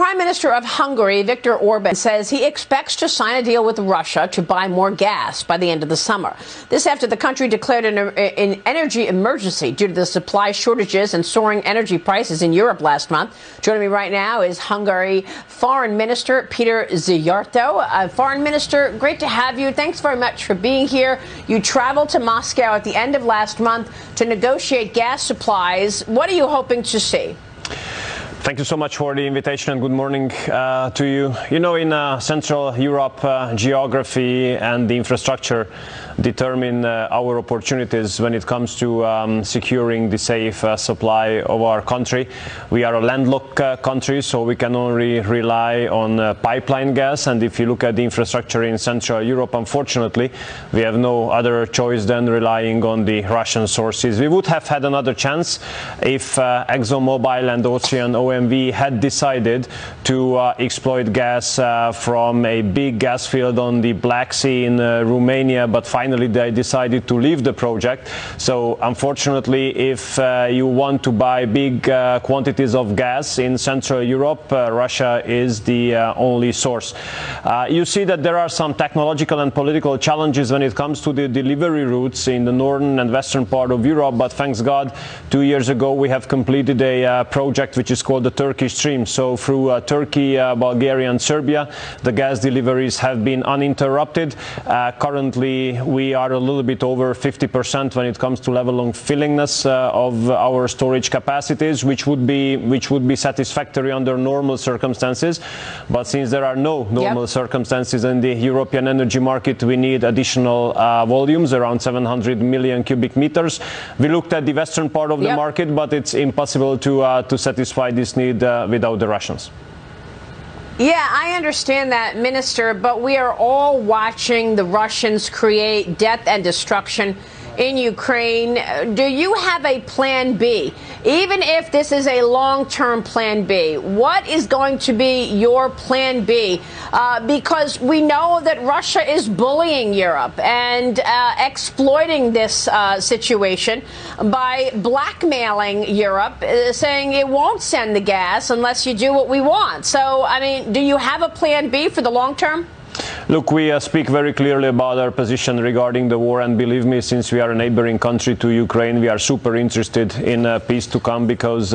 Prime Minister of Hungary, Viktor Orban, says he expects to sign a deal with Russia to buy more gas by the end of the summer. This after the country declared an energy emergency due to the supply shortages and soaring energy prices in Europe last month. Joining me right now is Hungary Foreign Minister Peter Szijjárto. Foreign Minister, great to have you. Thanks very much for being here. You traveled to Moscow at the end of last month to negotiate gas supplies. What are you hoping to see? Thank you so much for the invitation and good morning to you. You know, in Central Europe, geography and the infrastructure determine our opportunities when it comes to securing the safe supply of our country. We are a landlocked country, so we can only rely on pipeline gas. And if you look at the infrastructure in Central Europe, unfortunately, we have no other choice than relying on the Russian sources. We would have had another chance if ExxonMobil and Austrian OMV had decided to exploit gas from a big gas field on the Black Sea in Romania, but finally they decided to leave the project. So unfortunately, if you want to buy big quantities of gas in Central Europe, Russia is the only source. You see that there are some technological and political challenges when it comes to the delivery routes in the northern and western part of Europe, but thanks God, 2 years ago we have completed a project which is called the Turkish Stream. So through Turkey, Bulgaria and Serbia, the gas deliveries have been uninterrupted. Currently we are a little bit over 50% when it comes to level of fillingness of our storage capacities, which would be satisfactory under normal circumstances. But since there are no normal circumstances in the European energy market, we need additional volumes, around 700 million cubic meters. We looked at the western part of the market, but it's impossible to satisfy this need without the Russians. Yeah, I understand that, Minister, but we are all watching the Russians create death and destruction in Ukraine. Do you have a plan B? Even if this is a long-term plan B, what is going to be your plan B? Because we know that Russia is bullying Europe and exploiting this situation by blackmailing Europe, saying it won't send the gas unless you do what we want. So, I mean, do you have a plan B for the long term? Look, we speak very clearly about our position regarding the war, and believe me, since we are a neighboring country to Ukraine, we are super interested in peace to come, because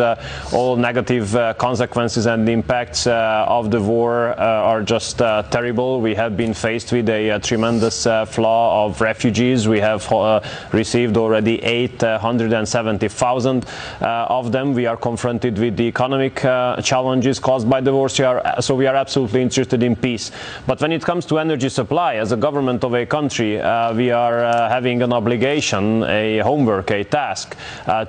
all negative consequences and the impacts of the war are just terrible. We have been faced with a tremendous flow of refugees. We have received already 870,000 of them. We are confronted with the economic challenges caused by the war, so we are absolutely interested in peace. But when it comes to energy supply, as a government of a country, we are having an obligation, a homework, a task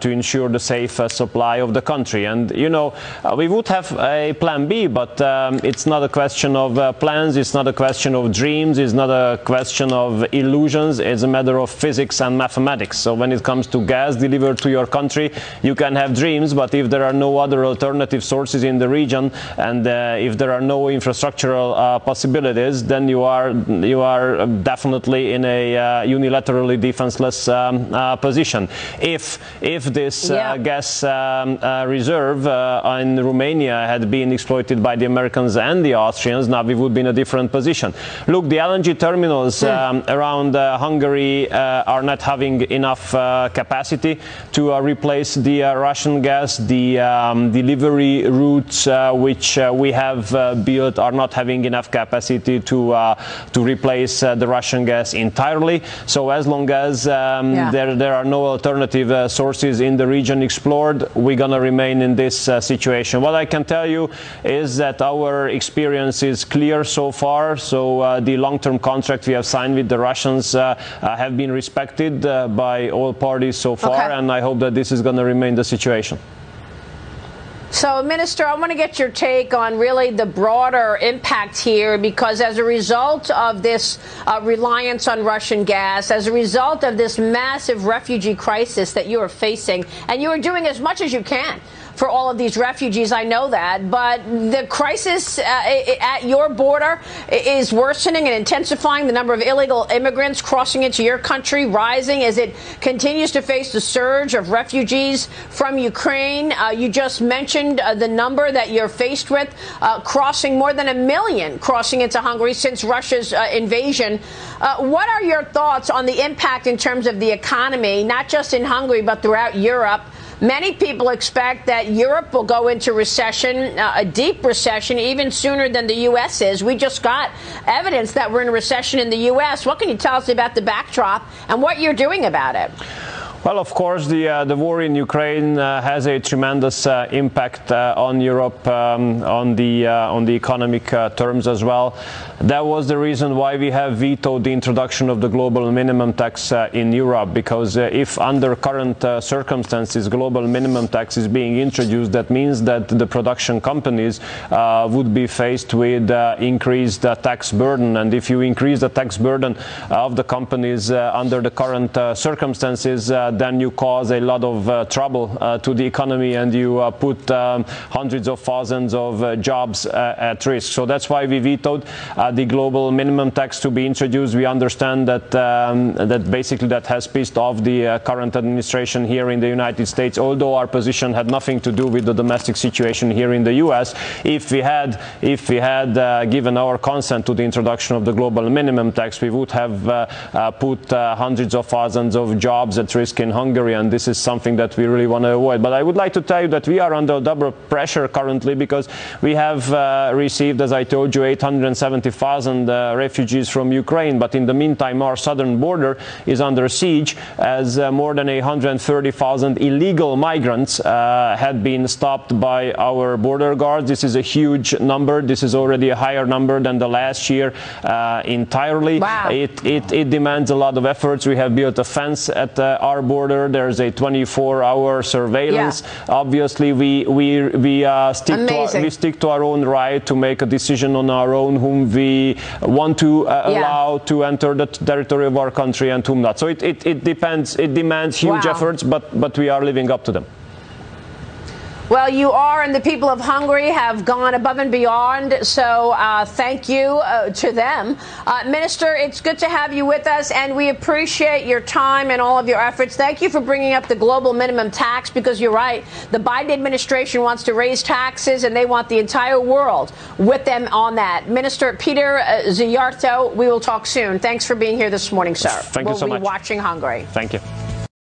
to ensure the safe supply of the country. And, you know, we would have a plan B, but it's not a question of plans, it's not a question of dreams, it's not a question of illusions, it's a matter of physics and mathematics. So when it comes to gas delivered to your country, you can have dreams, but if there are no other alternative sources in the region, and if there are no infrastructural possibilities, then you are definitely in a unilaterally defenseless position. If this gas reserve in Romania had been exploited by the Americans and the Austrians, now we would be in a different position. Look, the LNG terminals around Hungary are not having enough capacity to replace the Russian gas. The delivery routes which we have built are not having enough capacity to replace the Russian gas entirely. So as long as there are no alternative sources in the region explored, we're going to remain in this situation. What I can tell you is that our experience is clear so far. So the long-term contract we have signed with the Russians have been respected by all parties so far, and I hope that this is going to remain the situation. So, Minister, I want to get your take on really the broader impact here, because as a result of this reliance on Russian gas, as a result of this massive refugee crisis that you are facing, and you are doing as much as you can for all of these refugees. I know that. But the crisis at your border is worsening and intensifying. The number of illegal immigrants crossing into your country rising as it continues to face the surge of refugees from Ukraine. You just mentioned the number that you're faced with, crossing more than 1 million crossing into Hungary since Russia's invasion. What are your thoughts on the impact in terms of the economy, not just in Hungary, but throughout Europe? Many people expect that Europe will go into recession, a deep recession, even sooner than the U.S. is. We just got evidence that we're in a recession in the U.S. What can you tell us about the backdrop and what you're doing about it? Well, of course, the war in Ukraine has a tremendous impact on Europe, on the economic terms as well. That was the reason why we have vetoed the introduction of the global minimum tax in Europe, because if under current circumstances global minimum tax is being introduced, that means that the production companies would be faced with increased tax burden. And if you increase the tax burden of the companies under the current circumstances, then you cause a lot of trouble to the economy, and you put hundreds of thousands of jobs at risk. So that's why we vetoed the global minimum tax to be introduced. We understand that that basically that has pissed off the current administration here in the United States, although our position had nothing to do with the domestic situation here in the US. If we had given our consent to the introduction of the global minimum tax, we would have put hundreds of thousands of jobs at risk in Hungary, and this is something that we really want to avoid. But I would like to tell you that we are under double pressure currently, because we have received, as I told you, 870,000 refugees from Ukraine. But in the meantime, our southern border is under siege, as more than 130,000 illegal migrants had been stopped by our border guards. This is a huge number. This is already a higher number than the last year entirely. Wow. It demands a lot of efforts. We have built a fence at our border. There's a 24-hour surveillance. Yeah. Obviously, we stick to our own right to make a decision on our own whom we want to allow to enter the territory of our country and whom not. So it depends. It demands huge efforts, but we are living up to them. Well, you are, and the people of Hungary have gone above and beyond, so thank you to them. Minister, it's good to have you with us, and we appreciate your time and all of your efforts. Thank you for bringing up the global minimum tax, because you're right. The Biden administration wants to raise taxes, and they want the entire world with them on that. Minister Peter Szijjarto, we will talk soon. Thanks for being here this morning, sir. Thank you so much. We'll be watching Hungary. Thank you.